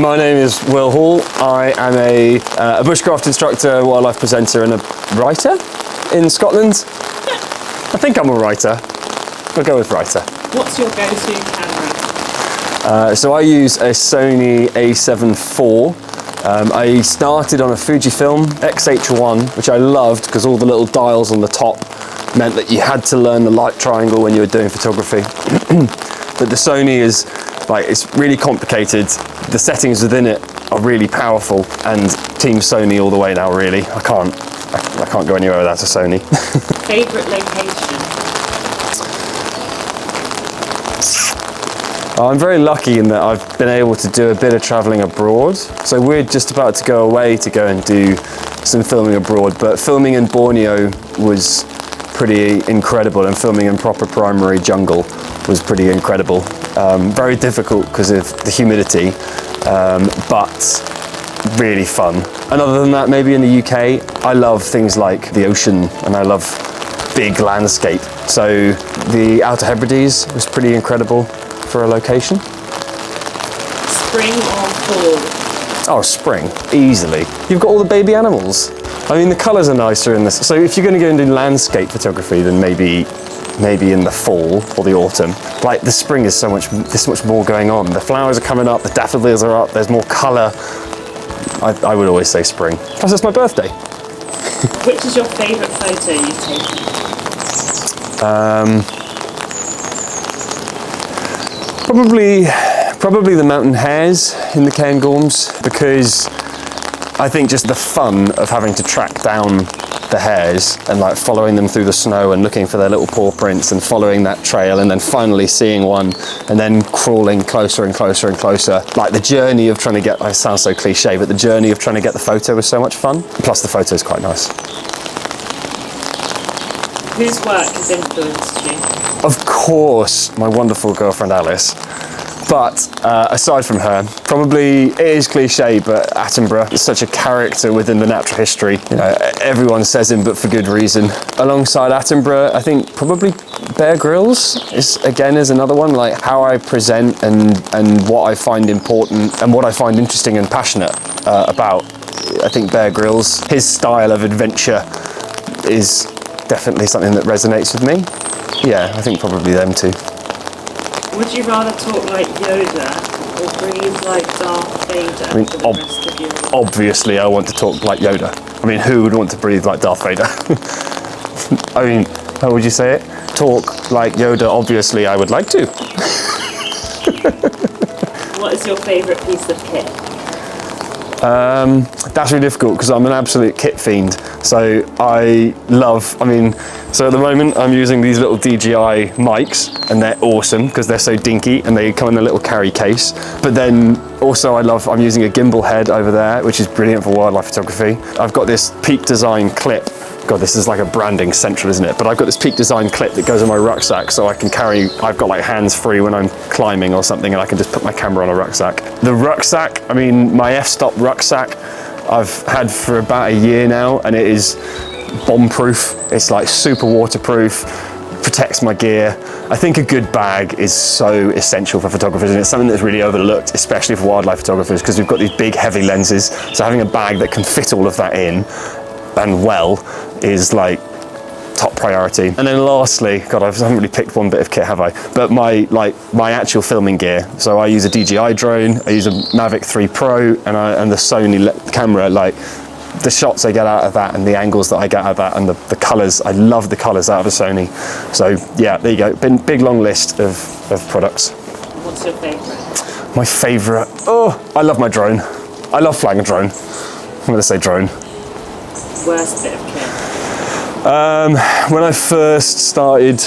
My name is Will Hall. I am a bushcraft instructor, wildlife presenter and a writer in Scotland. I think I'm a writer. I'll go with writer. What's your go-to camera? So I use a Sony A7 IV. I started on a Fujifilm X-H1, which I loved because all the little dials on the top meant that you had to learn the light triangle when you were doing photography. But the Sony is it's really complicated. The settings within it are really powerful, and Team Sony all the way now, really. I can't go anywhere without a Sony. Favourite location? I'm very lucky in that I've been able to do a bit of travelling abroad. So we're just about to go away to go and do some filming abroad, but filming in Borneo was pretty incredible, and filming in proper primary jungle was pretty incredible. Very difficult because of the humidity, but really fun. And other than that, maybe in the UK, I love things like the ocean and I love big landscape. So the Outer Hebrides was pretty incredible for a location. Spring or fall? Oh, spring, easily. You've got all the baby animals. I mean, the colours are nicer in this. So if you're going to go and do landscape photography, then maybe in the fall or the autumn. Like the spring is there's so much more going on. The flowers are coming up, the daffodils are up, there's more colour. I would always say spring. Plus it's my birthday. Which is your favourite photo you've taken? Probably the mountain hares in the Cairngorms, because I think just the fun of having to track down the hares and following them through the snow and looking for their little paw prints and following that trail and then finally seeing one and then crawling closer and closer and closer. Like the journey of trying to get, it sounds so cliche, but the journey of trying to get the photo was so much fun. Plus the photo is quite nice. Whose work has influenced you? Of course, my wonderful girlfriend Alice. But aside from her, probably, it is cliche, but Attenborough is such a character within the natural history. You know, everyone says him, but for good reason. Alongside Attenborough, I think probably Bear Grylls is another one, like how I present and what I find important and what I find interesting and passionate about. I think Bear Grylls, his style of adventure is definitely something that resonates with me. Yeah, I think probably them two. Would you rather talk like Yoda or breathe like Darth Vader for the rest of your life? Obviously, I want to talk like Yoda. I mean, who would want to breathe like Darth Vader? I mean, how would you say it? Talk like Yoda, obviously, I would like to. What is your favourite piece of kit? That's really difficult because I'm an absolute kit fiend. So so at the moment I'm using these little DJI mics and they're awesome because they're so dinky and they come in a little carry case. But then also I'm using a gimbal head over there, which is brilliant for wildlife photography. I've got this Peak Design clip. God, this is like a branding central, isn't it? But I've got this Peak Design clip that goes in my rucksack so I can I've got hands free when I'm climbing or something and I can just put my camera on a rucksack. The rucksack, I mean, my f-stop rucksack, I've had for about a year now and it is bomb-proof. It's super waterproof, protects my gear. I think a good bag is so essential for photographers and it's something that's really overlooked, especially for wildlife photographers because we've got these big heavy lenses. So having a bag that can fit all of that in and is top priority. And then lastly, God, I haven't really picked one bit of kit, have I? But my actual filming gear. So I use a DJI drone, I use a Mavic 3 Pro, and the Sony camera. The shots I get out of that and the angles that I get out of that and the colours, I love the colours out of a Sony. So yeah, there you go. Big long list of products. What's your favourite? My favourite? Oh, I love my drone. I love flying a drone. I'm going to say drone. Worst bit of kit? When I first started,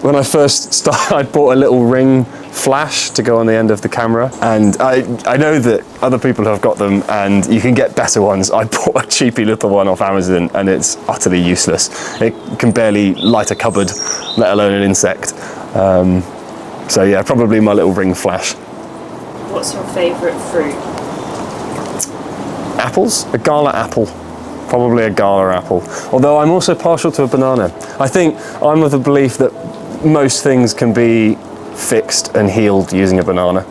I bought a little ring flash to go on the end of the camera, and I know that other people have got them and you can get better ones. I bought a cheapy little one off Amazon and it's utterly useless. It can barely light a cupboard, let alone an insect. So yeah, probably my little ring flash. What's your favourite fruit? Apples, a gala apple. Probably a gala apple. Although I'm also partial to a banana. I think I'm of the belief that most things can be fixed and healed using a banana.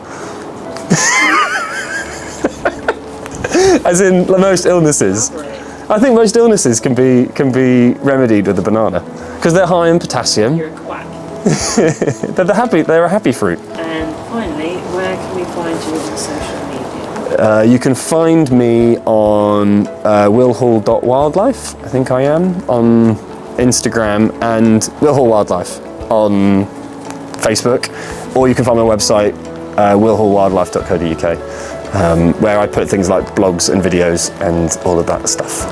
As in most illnesses. I think most illnesses can be remedied with a banana because they're high in potassium. You're a quack. They're a happy fruit. And finally, where can we find you on social media? You can find me on willhall.wildlife, I think I am, on Instagram, and Willhall Wildlife on Facebook, or you can find my website, willhallwildlife.co.uk, where I put things like blogs and videos and all of that stuff.